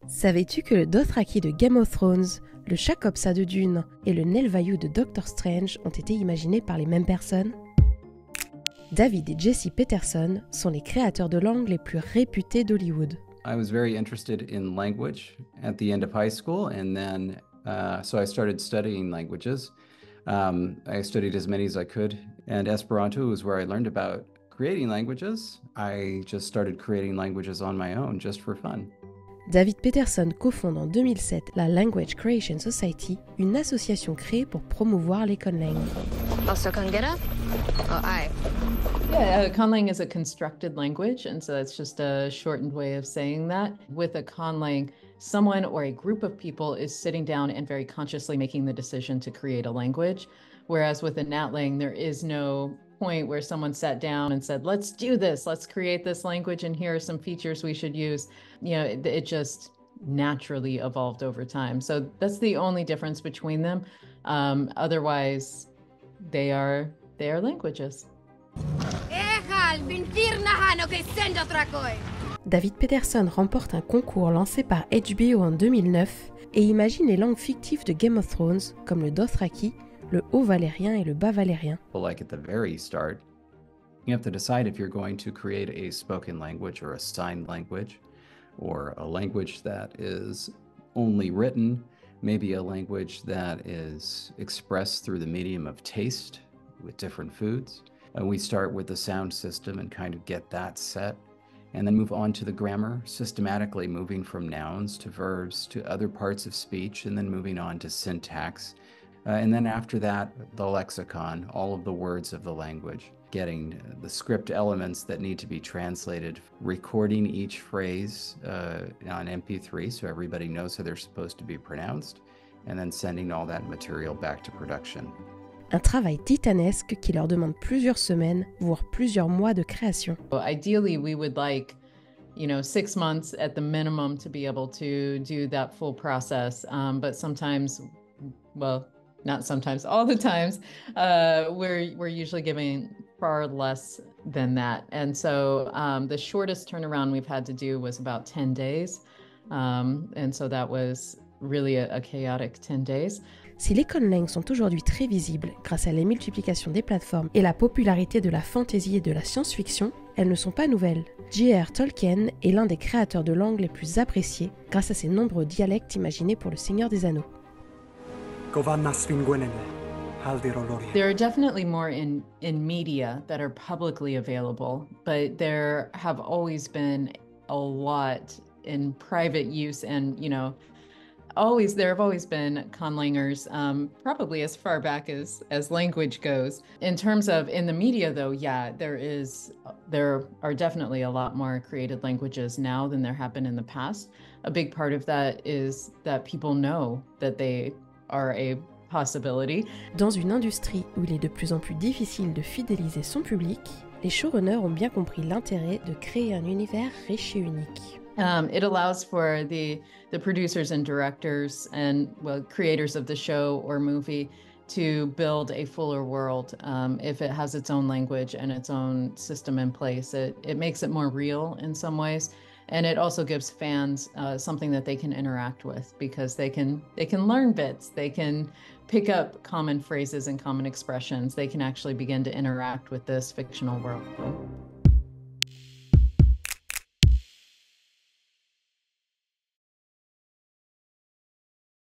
Savais-tu que le Dothraki de Game of Thrones, le Chakopsa de Dune et le Nelvayu de Doctor Strange ont été imaginés par les mêmes personnes? David et Jessie Peterson sont les créateurs de langues les plus réputés d'Hollywood. I was very interested in language at the end of high school, and then so I started studying languages. I studied as many as I could, and Esperanto was where I learned about creating languages. I just started creating languages on my own, just for fun. David Peterson cofonde en 2007 la Language Creation Society, une association créée pour promouvoir les conlangues. Also Kangera? Oh, I. Yeah, conlang is a constructed language, and so that's just a shortened way of saying that. With a conlang, someone or a group of people is sitting down and very consciously making the decision to create a language, whereas with a natlang, there is no point where someone sat down and said, let's do this, let's create this language, and here are some features we should use. You know, it just naturally evolved over time. So that's the only difference between them. Otherwise, they are languages. David Peterson remporte un concours lancé par HBO en 2009 et imagine les langues fictives de Game of Thrones comme le Dothraki, le haut-valérien et le bas-valérien. Like at the very start, you have to decide if you're going to create a spoken language or a signed language, or a language that is only written, maybe a language that is expressed through the medium of taste with different foods. And we start with the sound system and kind of get that set, and then move on to the grammar, systematically moving from nouns to verbs to other parts of speech, and then moving on to syntax. And then after that, the lexicon, all of the words of the language, getting the script elements that need to be translated, recording each phrase on MP3 so everybody knows how they're supposed to be pronounced, and then sending all that material back to production. Un travail titanesque qui leur demande plusieurs semaines, voire plusieurs mois de création. Ideally, we would like, 6 months at the minimum to be able to do that full process. But sometimes, well, not sometimes, all the times, we're usually giving far less than that. And so the shortest turnaround we've had to do was about 10 days. And so that was really a chaotic 10 days. Si les conlangues sont aujourd'hui très visibles grâce à la multiplication des plateformes et la popularité de la fantasy et de la science-fiction, elles ne sont pas nouvelles. J.R. Tolkien est l'un des créateurs de langues les plus appréciés grâce à ses nombreux dialectes imaginés pour le Seigneur des Anneaux. There are definitely more in media that are publicly available, but there have always been a lot in private use, and there have always been conlangers, probably as far back as language goes. In terms of in the media, though, yeah, there are definitely a lot more created languages now than there have been in the past. A big part of that is that people know that they are a possibility. Dans une industrie où il est de plus en plus difficile de fidéliser son public, les showrunners ont bien compris l'intérêt de créer un univers riche et unique. It allows for the producers and directors and creators of the show or movie to build a fuller world. If it has its own language and its own system in place, it makes it more real in some ways. And it also gives fans something that they can interact with, because they can learn bits, they can pick up common phrases and common expressions, they can actually begin to interact with this fictional world.